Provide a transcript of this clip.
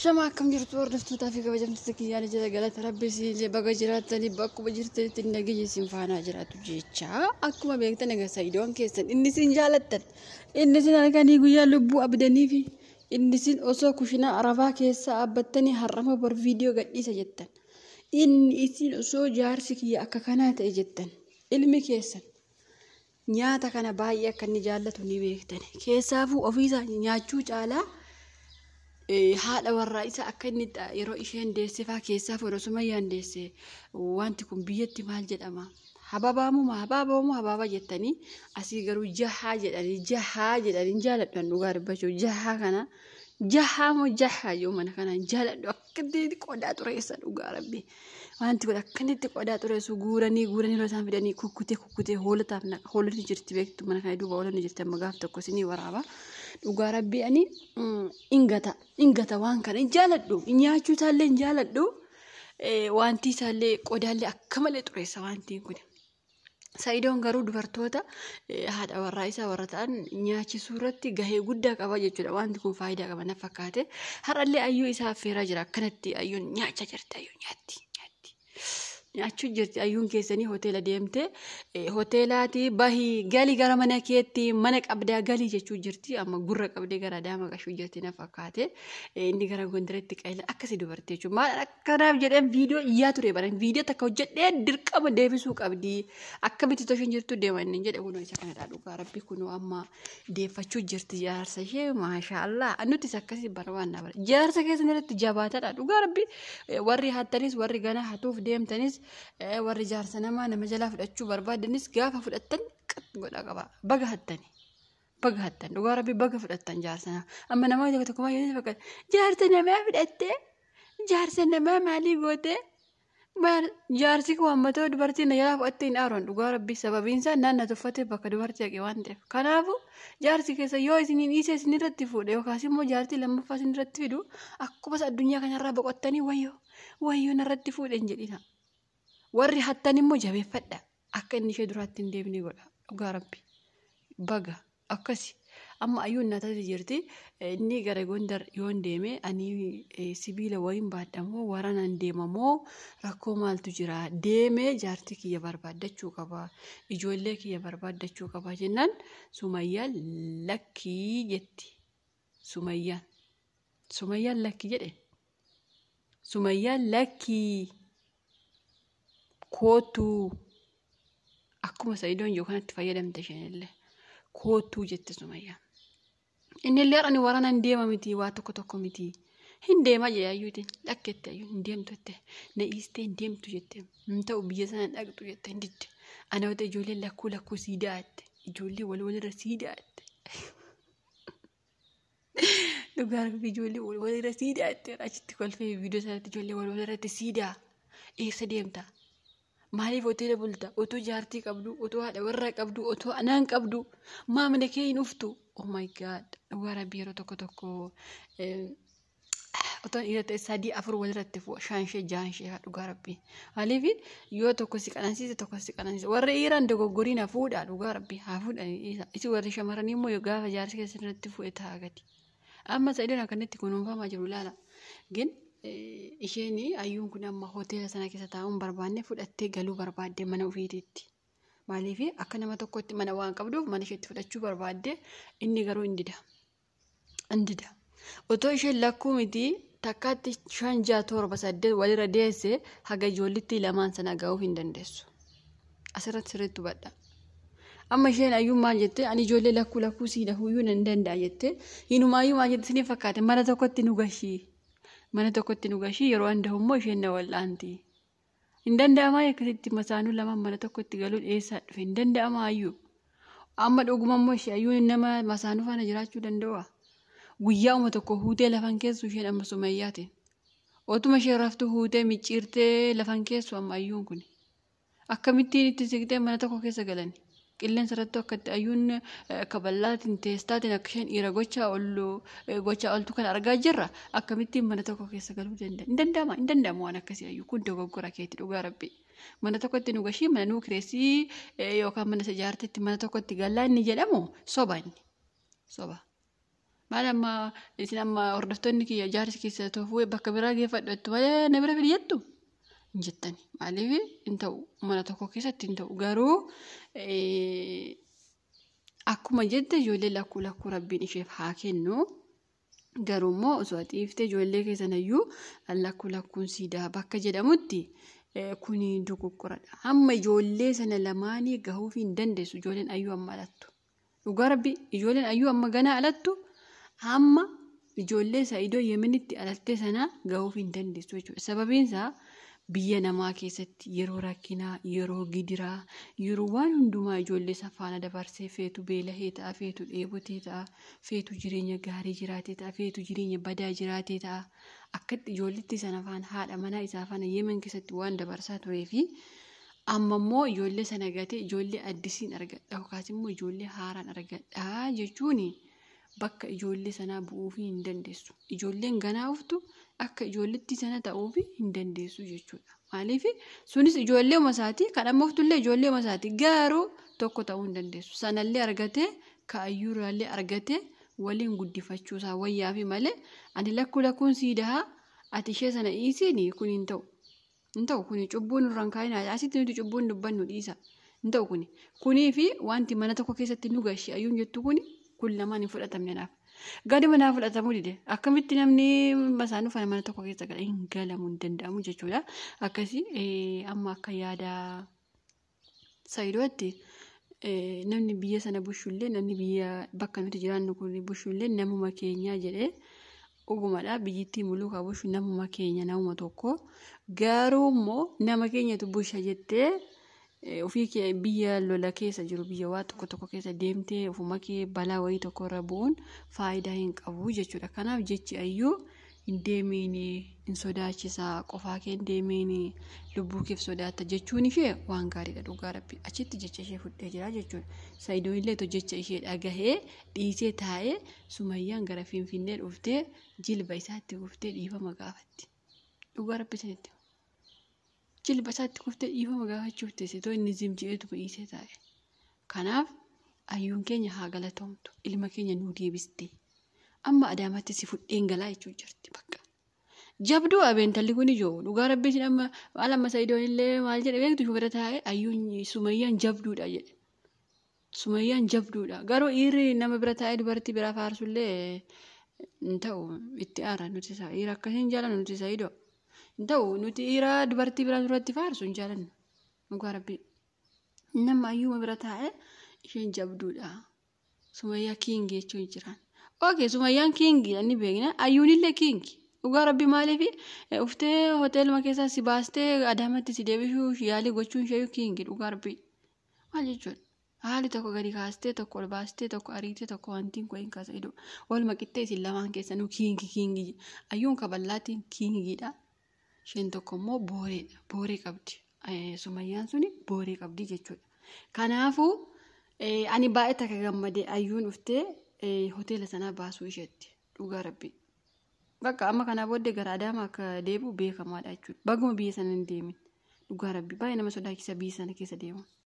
شما كم جرتوا ردفتوا في كبجم تسكي يعني جل قالت ربي سي بقى تاني باكو بجرت تنجي جسم فانا جرات جيتشا أكو ما بيكتنا جسايدون كيسن إني سين جالتن إني سين أنا كان يقول يا لبو أبدني في إني سين أسوأ كوشنا عرفا كيسا أبتني حرمه بر فيديو قد إيسا جتن إني سين أسوأ جارسك يا أكاكانات جتن علمي كيسن nyaata kana baay'ee akka inni jaallatu ni beektani keessaafuu ofiisa nyaachuu caalaa haadha warraa isa akka inni yeroo isheen deessifaa keessaafuu osuma yaandeesse wanti kun biyyatti maal jedhama habaaba jettanii asii garuu jahaa jedhanii jaaladhan dhugaa dubbachuu jahaa kana jahaa moo jahaa yoo mana kana jaaladhu akka qodaa xureessa dhugaa rabbi. Wanti kun akkanitti qodaa xureessu guuranii yeroo isaan fidanii kukkutee hoolonni jirti beektu mana kana duuba hoolonni jirti amma gaaf tokko isinii waraaba dhugaa rabbii ani ingata waan kana hin jaaladhu nyaachuu isaallee hin jaaladhu wanti isaallee qodaallee akka malee xureessa wantiin kun. Saayidoon garuu dubartoota haadha warraa isaa warra ta'an nyaachisuu irratti gahee guddaa qaba jechuudha. Wanti kun faayidaa qaba na fakkaate. Har'allee ayyuu isaa affeeraa jira akkanatti ayyuun nyaacha jirti ayyuu nyaatti. Nyaachuu jirti ayyuun keessanii hoteela deemte hoteelaati bahii galii gara mana keetti mana qabdaa galii jechuu jirti amma gurra qabdee gara daama qashuu jirti na fakkaate inni gara gondaretti qayla akkasii dubartii jechuudha maal akkanaaf jedheen viidiyoo iyyaa ture baran viidiyoo takka hojjedhee dirqama deebisuu qabdi akkamitti toshin jirtu deemanne jedhe kunoo isa kanadha dhugaa rabbi kunoo amma deeffachuu jirti jaarsa ishee maashaallah nutis akkasii barbaanna bara jaarsa keessan irratti jabaataadha dhugaa rabbi warri hattanis warri gana hatuuf deemtanis warri jaarsa nama jalaa fudhachuu barbaadanis gaafa fudhattan godha qaba baga hattan dhugaa rabbi baga fudhattan jaarsa amma nama tokko maa yoo fakkaata jaarsa namaa fudhatte jaarsa namaa maalii goote jaarsi kun hammatoo dubartiin jalaa fudhatte hin aaroon dhugaa rabbi sababiin isaa naannoo tuffate bakka dubartii haqee waan ta'eef kanaafu jaarsi keessa yoo isiniin dhiisee isinirratti fuudhe yookaas immoo jaartii lammaffaa isinirratti fidu akkuma addunyaa kanarraa boqottanii wayyoo narratti fuudhe hin jedhina. Warri hattan immoo jabeeffadha akka inni ishee duraatti hin deebine godha dhugaa rabbi baga akkasi amma ayyuun na taate jirti inni gara gondar yoon deeme ani sibiila wayiin baadhamoo waraanaan deemamoo rakkoo maaltu jira deemee jaartii kiyya barbaaddachuu qaba ijoollee kiyya barbaaddachuu qaba jennaan Sumayyaan lakkii jetti Sumayyaan lakkii jedhe Sumayyaan lakkii. Kootuu akkuma Saayidoon yoo kanatti fayyadamte isheenillee kootuu jette Sumayyaan. Innillee ani waraanaan deema miti waa tokko miti hin deema jee ayyuutiin dhakkette ayyuun hin deemtu jette na dhiistee hin deemtu jette hin ta'u biyya sana dhaqxu jette hin didde ana wata ijoollee lakkuu siidaa jette ijoollee walirra siidaa jette. Dhugaa rabbi ijoollee walirra siidaa jette achitti kolfee viidiyoo sanatti ijoollee walirratti siidaa eessa deemta? Maaliif hoteela bulta otoo jaartii qabdu otoo haadha warraa qabdu otoo anaan qabdu maamila kee hin uftu oh my god dhugaa rabbi yeroo tokko otoo dhiirota sadii afur walirratti shaanshee jaanshee dhugaa rabbi maaliif yoo tokko si qanansiise warri dhiiraan dogoggoriin hafuudha dhugaa rabbi hafuudha isi warri shamarranii immoo yoo gaafa jaarsi keessan irratti fuudhe ta'a gadi amma Saayidoon akkanatti kunuunfamaa jiru laala gin isheen ayyuun kun amma hoteela sana keessa taa'uun barbaanne fudhattee galuu barbaadde mana ofiitiitti maaliif akka nama tokkotti mana waan qabduuf mana isheetti fudhachuu barbaadde inni garuu indida otoo isheen lakkuu miti takkaatti 5 6 7 8 walirra deesse haga ijoollitti lamaan sana ga'uu hin dandeessu asirratti sirriitti hubadha amma isheen ayyuun maal jette ani ijoollee lakkuu siidha huyyuu hin danda'a jette hinumaayyuu maal jette isin fakkaate mana tokkotti nu gashii yeroo hunda immoo isheen na wal'aanti hin danda'amaa akkasitti masaanuu lamaan mana tokkotti galuun eessaa dhufe hin danda'amaa ayyuu amma dhuguma immoo ishee ayyuun nama masaanuu faana jiraachuu danda'u guyyaa tokko huutee lafan keessu isheen amma Sumayyaati otuma ishee raftu huutee micciirtee lafan keessu amma ayyuun kun akkamittiin itti siqtee mana tokko keessa galani qilleensa irratti akkatti ayyuun kaballaatiin teestaatiin akka isheen dhiira gochaa oltu kan argaa jirra akkamittiin mana tokko keessa galuu danda'a hin danda'amu waan akkasii ayyuu kun dogoggora keetti dhugaa rabbi mana tokkotti nu gashii mana nuu kireessii yookaan mana ijaartetti mana tokkotti gallaa inni jedhamu soba maal amma isin amma hordoftoonni kiyya jaarsi keessa toofuu bakka biraa geeffadhu malee na bira fidiyattu hin jettani. Maaliif hin ta'u mana tokko keessatti hin ta'u garuu akkuma jette ijoollee lakkuu rabbiin isheef haa kennu. Garuu immoo osoo xiiftee ijoollee keessanayyuu lakkuun siidaa bakka jedhamutti kuni dogoggoradha. Hamma ijoollee sana lamaanii gahuuf hin dandeessu ijoolleen ayyuu amma alattu. Dhugaa rabbi ijoolleen ayyuu amma ganaa alattu hamma ijoollee Saa'idoo Yemenitti alattee sana gahuuf hin dandeessu jechuudha. Sababiin isaa biyya namaa keessatti yeroo rakkinaa, yeroo gidiraa, yeroo waan hundumaa ijoollee safaana dabarsee feetu beelahee ta'a, feetu dheebotee ta'a, feetu jireenya gaarii jiraatee ta'a, feetu jireenya badaa jiraatee ta'a. Akkatti ijoolletti sana faana haadha manaa isaa faana Yemen keessatti waan dabarsaa turee fi amma immoo ijoollee sana gatee ijoollee addisiin argadha yookaas immoo ijoollee haaraan argadha jechuun bakka ijoollee sanaa bu'uuf hin dandeessu. Ijoolleen ganaa uftu akka ijoolletti sana ta'uuf hin dandeessu jechuudha. Maaliif sunis ijoollee umasaati kan amma uftullee ijoollee umasaati garuu tokko ta'uu hin dandeessu. Sanallee argatee kaayyuuraallee argatee waliin guddifachuusaa wayyaa fi malee ani lakkuun siidaa ati ishee sana dhiisiin kun hin ta'u. Hin ta'u kuni cubbuun irraan kaa'inaa asitti nuti cubbuun dubbannu dhiisa. Hin ta'u kunii fi wanti mana tokko keessatti nu gashi ayyuun jettu kun lamaan hin fudhatamne naaf. Gadi manaa fudhatamuu dide akkamitti namni masaanuu fana mana tokko keessa gala hin galamuu hin danda'amu jechuudha. Akkasii amma akka yaada Saa'idootti namni biyya sana bushullee namni biyya bakka nuti jiraannu kun bushullee namuma keenyaa jedhee ogumadha biyyittii muluukaa bushu namuma keenya namuma tokko garuu immoo nama keenyatu busha jettee ofii biyya lola keessa jiru biyya waa tokko keessa deemtee ofuma kee balaa wayii tokko irra bu'uun faayidaa hin qabu jechuudha. Kanaaf jechi ayyuu hin deemiin hin sodaachisaa qofaa kee hin deemiin lubbuu keef sodaatta jechuun ishee waan gaariidha dhugaa rabbi achitti jecha ishee fudhee jira jechuudha. Saayidoon illee jecha ishee dhagahee dhiisee taa'ee Sumayyaan gara Finfinnee dhuftee jilba isaatti kuftee dhiifama gaafatti. Dhugaa rabbi sanitti. Jilba isaatti kuftee dhiifama gaafachuuf teessitoo inni zimji'eetu dhiisee taa'e. Kanaaf ayyuun keenya haa galatoomtu ilma keenya nuu deebiste. Amma Adaamaatti si fudheen galaa jechuu jirti bakka. Jabduu abeentalli kun ijoo dhugaa rabbi isin amma maal amma Saayidoon illee maal jedhe beektu shubira taa'e ayyuun Sumayyaan jabduudha jedhe. Sumayyaan jabduudha garuu dhiirri nama bira taa'ee dubartii bira faarsullee hin ta'u itti aara nuti isaa dhiira akkasiin jaalannu nuti Saayidoo. Hin ta'u nuti dhiira dubartii bira duratti faarsu hin jaalannu dhugaa rabbi. Nama ayyuma bira taa'e isheen jabduudha. Sumayyaa kiingii jechuun jiraan. Ookee Sumayyaan kiingii inni beekna ayyuun illee kiingii. Dhugaa rabbi maaliif uftee hoteeluma keessaa si baastee Adaamatti si deebisuu yaalii gochuun ishee kiingii dhugaa rabbi. Maal jechuudha? Haali tokko gadi kaastee tokko ol baastee tokko ariitee tokko wantiin koo hin kaasa'idhu. Waluma qixxee isin lamaan keessanuu kiingii. Ayyuun kaballaatiin kiingiidha. Isheen tokko immoo booreedha. Booree qabdi. Sumayyaan suni booree qabdi jechuudha. Kanaafuu ani baay'ee takka gammadee ayyuun uftee hoteela sanaa baasuu isheetti. Dhugaa rabbi. Bakka amma kanaa booddee gara Adaamaa akka deebi'u beekamaadha jechuudha. Baguma biyya sana hin deemin. Dhugaa rabbi baay'ee nama sodaachisa biyya sana keessa deemu.